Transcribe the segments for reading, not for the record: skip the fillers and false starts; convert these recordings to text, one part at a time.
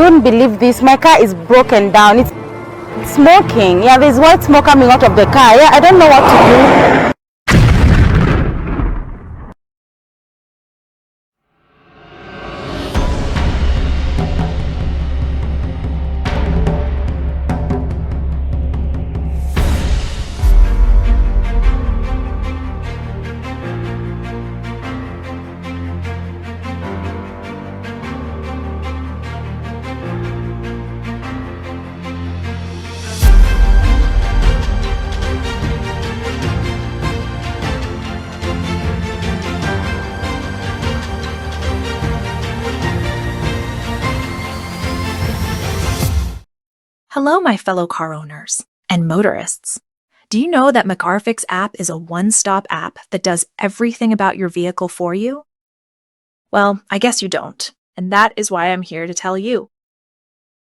wouldn't believe this. My car is broken down. It's smoking. Yeah, there's white smoke coming out of the car. Yeah, I don't know what to do. Hello, my fellow car owners and motorists. Do you know that Mcarfix app is a one-stop app that does everything about your vehicle for you? Well, I guess you don't, and that is why I'm here to tell you.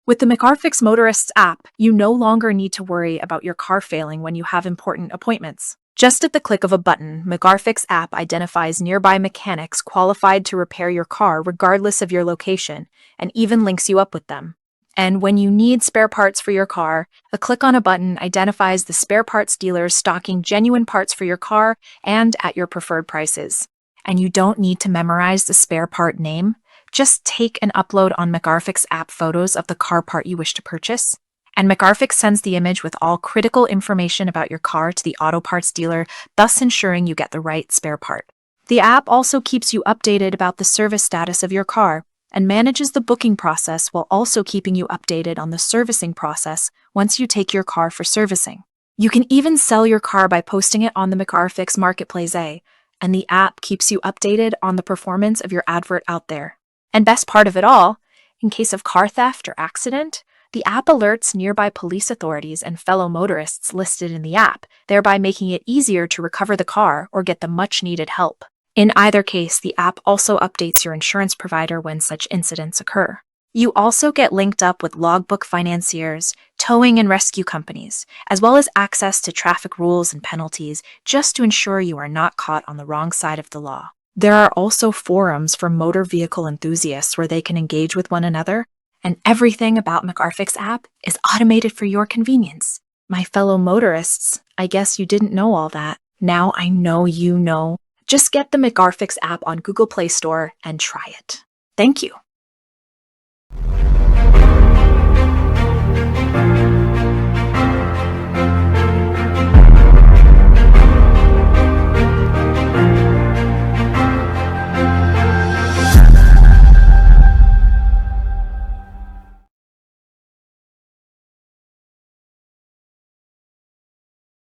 With the Mcarfix Motorists app, you no longer need to worry about your car failing when you have important appointments. Just at the click of a button, Mcarfix app identifies nearby mechanics qualified to repair your car regardless of your location, and even links you up with them. And when you need spare parts for your car, a click on a button identifies the spare parts dealers stocking genuine parts for your car and at your preferred prices. And you don't need to memorize the spare part name. Just take and upload on Mcarfix app photos of the car part you wish to purchase. And Mcarfix sends the image with all critical information about your car to the auto parts dealer, thus ensuring you get the right spare part. The app also keeps you updated about the service status of your car, and manages the booking process while also keeping you updated on the servicing process once you take your car for servicing. You can even sell your car by posting it on the Mcarfix Marketplace, and the app keeps you updated on the performance of your advert out there. And best part of it all, in case of car theft or accident, the app alerts nearby police authorities and fellow motorists listed in the app, thereby making it easier to recover the car or get the much-needed help. In either case, the app also updates your insurance provider when such incidents occur. You also get linked up with logbook financiers, towing and rescue companies, as well as access to traffic rules and penalties just to ensure you are not caught on the wrong side of the law. There are also forums for motor vehicle enthusiasts where they can engage with one another, and everything about Mcarfix app is automated for your convenience. My fellow motorists, I guess you didn't know all that. Now I know you know. Just get the Mcarfix app on Google Play Store and try it. Thank you.